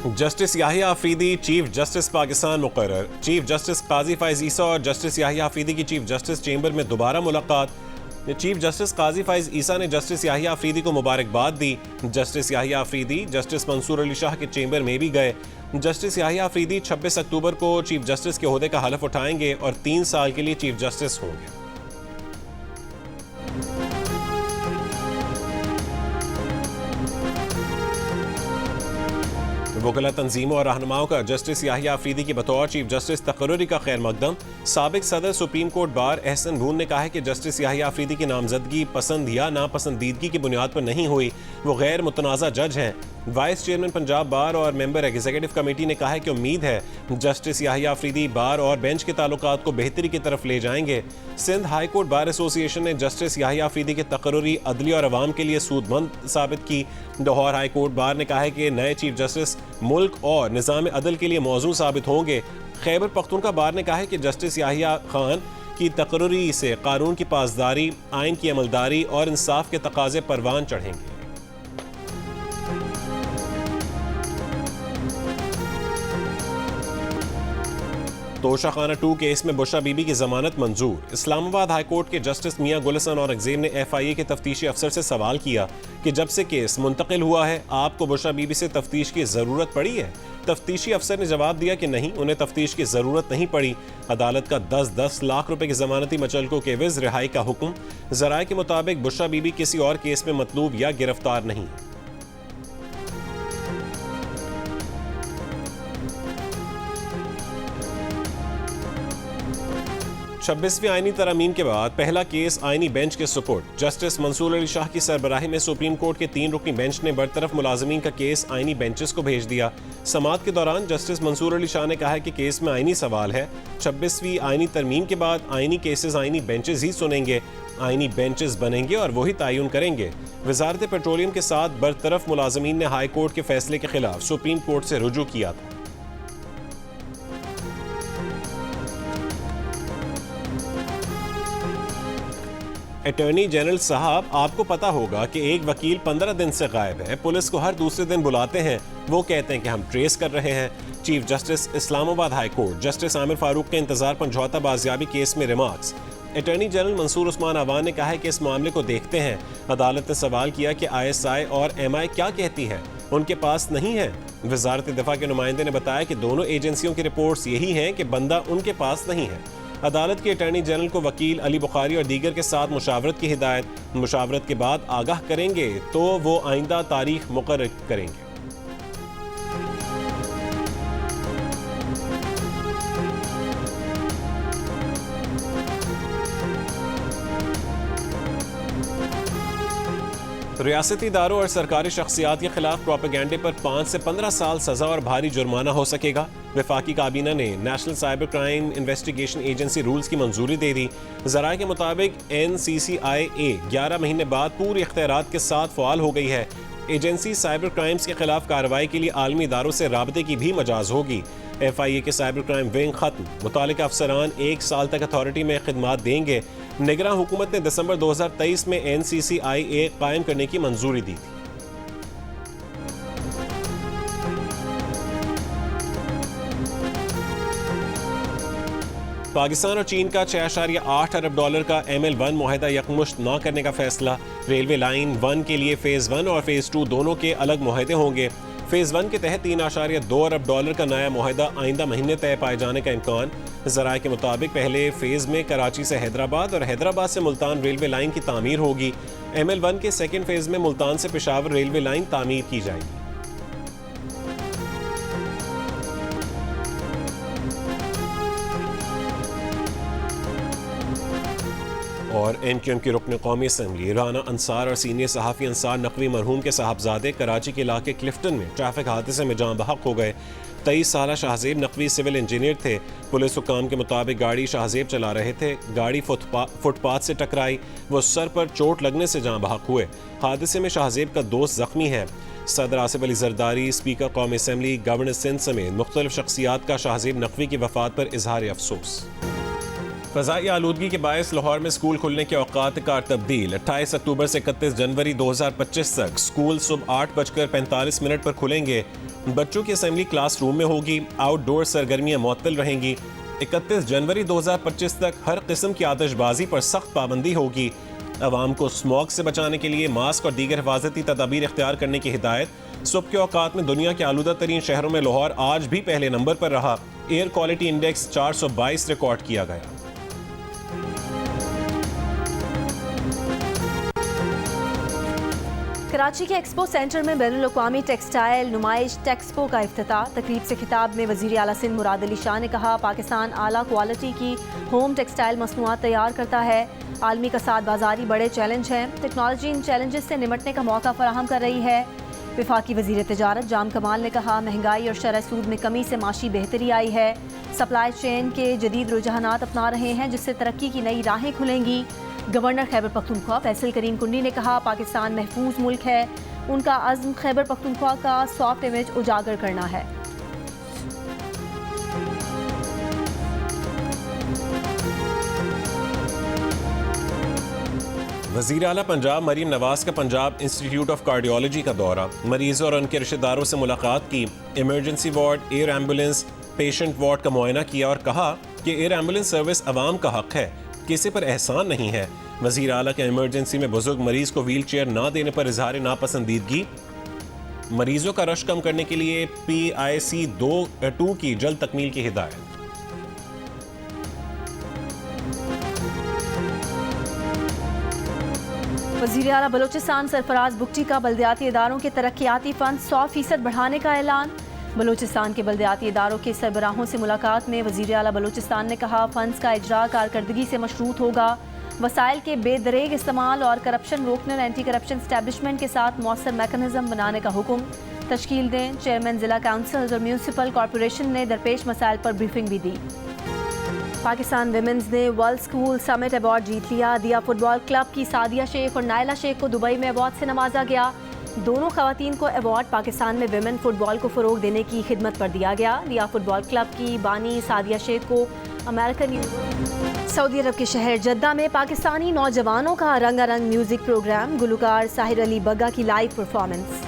Justice Yahya Afridi chief justice Pakistan मुकर्रर। Chief justice काजी फाइज ईसा और justice Yahya Afridi की चीफ जस्टिस चेंबर में दोबारा मुलाकात। चीफ जस्टिस काजी फाइज ईसा ने जस्टिस याहिया अफरीदी को मुबारकबाद दी। जस्टिस याहिया अफरीदी जस्टिस मंसूर अली शाह के चेंबर में भी गए। जस्टिस याहिया अफरीदी 26 अक्टूबर को चीफ जस्टिस के ओहदे का हलफ उठाएंगे और 3 साल के लिए चीफ जस्टिस होंगे। वकला तंजीमों और रहनुमाओं का जस्टिस याहिया अफरीदी की बतौर चीफ जस्टिस तकर्रुरी का खैर मकदम। साबिक सदर सुप्रीम कोर्ट बार एहसन भून ने कहा है कि जस्टिस याहिया अफरीदी की नामजदगी पसंद या नापसंदीदगी की बुनियाद पर नहीं हुई, वो गैर मुतनाज़ा जज हैं। वाइस चेयरमैन पंजाब बार और मेंबर एग्जीक्यूटिव कमेटी ने कहा है कि उम्मीद है जस्टिस याहिया अफरीदी बार और बेंच के ताल्लुकात को बेहतरी की तरफ ले जाएंगे। Sindh high court bar association ने जस्टिस याहिया अफरीदी की तकर्रुरी अदली और अवाम के लिए सूदमंद साबित की। लाहौर हाई कोर्ट बार ने कहा है कि नए चीफ जस्टिस मुल्क और निज़ाम अदल के लिए मौजू साबित होंगे। खैबर पख्तूनख्वा बार ने कहा है कि जस्टिस याहिया खान की तकर्रुरी से कानून की पासदारी, आइन की अमलदारी और इंसाफ के तकाजे परवान चढ़ेंगे। तोशाखाना 2 केस में बुशरा बीबी की जमानत मंजूर। इस्लामाबाद हाई कोर्ट के जस्टिस मियां गुलशन और अगजेम ने FIA के तफ्तीशी अफसर से सवाल किया कि जब से केस मुंतकिल हुआ है आपको बुशरा बीबी से तफ्तीश की ज़रूरत पड़ी है। तफ्तीशी अफसर ने जवाब दिया कि नहीं, उन्हें तफ्तीश की ज़रूरत नहीं पड़ी। अदालत का 10-10 लाख रुपए की जमानती मचलकों के एवज रिहाई का हुक्म। ज़राए के मुताबिक बुशरा बीबी किसी और केस में मतलूब या गिरफ्तार नहीं है। 26वीं आईनी तरमीम के बाद पहला केस आईनी बेंच के सुपुर्द। जस्टिस मंसूर अली शाह की सरबराही में सुप्रीम कोर्ट के 3 रुकनी बेंच ने बरतरफ मुलाजमीन का केस आईनी बेंचेस को भेज दिया। समाअत के दौरान जस्टिस मंसूर अली शाह ने कहा है कि केस में आईनी सवाल है। 26वीं आईनी तरमीम के बाद आईनी केसेस आईनी बेंचेस ही सुनेंगे, आईनी बेंचेस बनेंगे और वही तयन करेंगे। वजारत पेट्रोलियम के साथ बरतरफ मुलाजमीन ने हाई कोर्ट के फैसले के खिलाफ सुप्रीम कोर्ट से रुजू किया था। अटॉर्नी जनरल साहब, आपको पता होगा कि एक वकील 15 दिन से गायब है। पुलिस को हर दूसरे दिन बुलाते हैं, वो कहते हैं कि हम ट्रेस कर रहे हैं। Chief justice Islamabad high court justice Aamir Farooq के इंतजार समझौता बाजियाबी केस में remarks. Attorney general Mansoor Usman Awan ने कहा है कि इस मामले को देखते हैं। अदालत ने सवाल किया कि ISI और MI क्या कहती है, उनके पास नहीं है। वजारत दिफा के नुमाइंदे ने बताया कि दोनों एजेंसियों की रिपोर्ट्स यही हैं कि बंदा उनके पास नहीं है। अदालत के अटॉर्नी जनरल को वकील अली बुखारी और दीगर के साथ मुशावरत की हिदायत। मुशावरत के बाद आगाह करेंगे तो वो आइंदा तारीख मुकर्रर करेंगे। रियासती इदारों और सरकारी शख्सियात के खिलाफ प्रोपेगेंडे पर 5 से 15 साल सजा और भारी जुर्माना हो सकेगा। वफाकी काबीना ने national cyber crime investigation agency rules की मंजूरी दे दी। ज़राए के मुताबिक NCCIA 11 महीने बाद पूरे इख्तियारात के साथ फ़आल हो गई है। एजेंसी साइबर क्राइम्स के खिलाफ कार्रवाई के लिए आलमी इदारों से राबते की भी मजाज होगी। FIA के साइबर क्राइम विंग खत्म, मुतालिका अफसरान 1 साल तक अथॉरिटी में खिदमात देंगे। निगरान हुकूमत ने दिसंबर 2023 में NCCIA कायम करने की मंजूरी दी थी। पाकिस्तान और चीन का 6.8 अरब डॉलर का ML1 मुआहदा यकमुश्त न करने का फैसला। रेलवे लाइन 1 के लिए फेज़ 1 और फेज़ 2 दोनों के अलग मुआहदे होंगे। फेज़ 1 के तहत 3.2 अरब डॉलर का नया मुआहदा आइंदा महीने तय पाए जाने का इम्कान। ज़राए के मुताबिक पहले फेज़ में कराची से हैदराबाद और हैदराबाद से मुल्तान रेलवे लाइन की तामीर होगी। ML1 के सेकेंड फेज़ में मुल्तान से पेशावर रेलवे लाइन तामीर की जाएगी। और MQM की रुकन कौमी असम्बली राना अंसार और सीनियर सहाफ़ी अंसार नकवी मरहूम के साहबजादे कराची के इलाके क्लिफ्टन में ट्रैफिक हादसे में जान बहक हो गए। 23 साला शाहजेब नकवी सिविल इंजीनियर थे। पुलिस हुकाम के मुताबिक गाड़ी शाहजेब चला रहे थे, गाड़ी फुटपाथ से टकराई, वो सर पर चोट लगने से जान बहक हुए। हादसे में शाहजेब का दोस्त जख्मी है। सदर आसिफ अली जरदारी, स्पीकर कौमी असम्बली, गवर्नर सिंध समेत मुख्तलिफ शख्सियात का शाहजेब नकवी की वफात पर इजहार अफसोस। फ़ज़ाई आलूदगी के बायस लाहौर में स्कूल खुलने के औकात कार तब्दील। 28 अक्टूबर से 31 जनवरी 2025 तक स्कूल सुबह 8:45 पर खुलेंगे। बच्चों की असेंबली क्लासरूम में होगी। आउटडोर सरगर्मियां मुअत्तल रहेंगी। 31 जनवरी 2025 तक हर किस्म की आतिशबाजी पर सख्त पाबंदी होगी। अवाम को स्मॉग से बचाने के लिए मास्क और दीगर हिफाजती तदाबीर इख्तियार करने की हिदायत। सुबह के औकात में दुनिया के आलूदा तरीन शहरों में लाहौर आज भी पहले नंबर पर रहा। एयर क्वालिटी इंडेक्स 422 रिकॉर्ड किया गया। कराची के एक्सपो सेंटर में बैनुल-अक़वामी टेक्सटाइल नुमाइश टेक्सपो का इफ्तिताह। तकरीब से खिताब में वज़ीर आला सिंध मुराद अली शाह ने कहा, पाकिस्तान आला क्वालिटी की होम टेक्सटाइल मसनूआत तैयार करता है। आलमी कसाद बाजारी बड़े चैलेंज हैं। टेक्नोलॉजी इन चैलेंजेस से निमटने का मौका फराहम कर रही है। वफाकी वज़ीर तिजारत जाम कमाल ने कहा, महंगाई और शरह सूद में कमी से माशी बेहतरी आई है। सप्लाई चेन के जदीद रुझानात अपना रहे हैं, जिससे तरक्की की नई राहें खुलेंगी। गवर्नर खैबर पख्तूनख्वा फैसल करीम कुंडी ने कहा, पाकिस्तान महफूज मुल्क है। उनका अज़्म खैबर पख्तूनख्वा का सॉफ्ट इमेज उजागर करना है। वज़ीर आला पंजाब मरीम नवाज का पंजाब इंस्टीट्यूट ऑफ कार्डियोलॉजी का दौरा। मरीजों और उनके रिश्तेदारों से मुलाकात की। Emergency ward, air ambulance, patient ward का मुआयना किया और कहा कि एयर एम्बुलेंस सर्विस अवाम का हक है, किसी पर एहसान नहीं है। वज़ीर आला के इमरजेंसी में बुजुर्ग मरीज को व्हील चेयर ना देने पर इजहार नापसंदीदगी। मरीजों का रश कम करने के लिए PIC 2 की जल्द तकमील की हिदायत। वज़ीर आला बलोचिस्तान सरफराज बुगटी का बल्दियाती इदारों के तरक्याती फंड 100% बढ़ाने का ऐलान। बलोचिस्तान के बल्दियाती इदारों के सरबराहों से मुलाकात में वज़ीर आला बलोचिस्तान ने कहा, फंड्स का इजरा कारकर्दगी से मशरूत होगा। वसाइल के बेदरेग इस्तेमाल और करप्शन रोकने और एंटी करप्शन एस्टैब्लिशमेंट के साथ मौसर मैकेनिज्म बनाने का हुक्म। तश्कील दें। चेयरमैन जिला काउंसिल और म्यूनसिपल कॉरपोरेशन ने दरपेश मसाइल पर ब्रीफिंग भी दी। पाकिस्तान विमेंस ने वर्ल्ड स्कूल समिट अवार्ड जीत लिया। दिया फुटबॉल क्लब की सादिया शेख और नायला शेख को दुबई में अवार्ड से नवाजा गया। दोनों खवातीन को अवार्ड पाकिस्तान में विमेन फुटबॉल को फ़रोग देने की खिदमत पर दिया गया। दिया फुटबॉल क्लब की बानी सादिया शेख को अमेरिकन सऊदी अरब के शहर जद्दा में पाकिस्तानी नौजवानों का रंगारंग म्यूजिक प्रोग्राम। गुलकार साहिर अली बग्गा की live performance.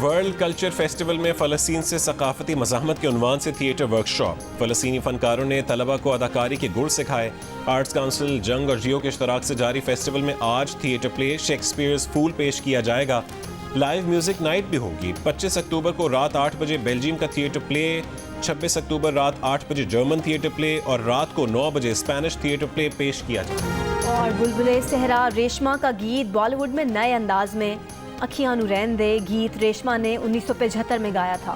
World culture festival में फ़लस्तीन से सकाफती मज़ाहमत के उन्वान से थिएटर वर्कशॉप। फ़लस्तीनी फ़नकारों ने तलबा को अदाकारी के गुर सिखाए। आर्ट्स काउंसिल जंग और जियो के इश्तराक से जारी फेस्टिवल में आज थिएटर प्ले शेक्सपियर्स फूल पेश किया जाएगा। लाइव म्यूजिक नाइट भी होगी। 25 अक्टूबर को रात 8 बजे बेल्जियम का थिएटर प्ले, 26 अक्टूबर रात 8 बजे जर्मन थिएटर प्ले और रात को 9 बजे स्पेनिश थिएटर प्ले पेश किया जाएगा। और बुलबुले सहरा रेशमा का गीत बॉलीवुड में नए अंदाज में। अखियां नु रहन दे गीत रेशमा ने 1975 में गाया था।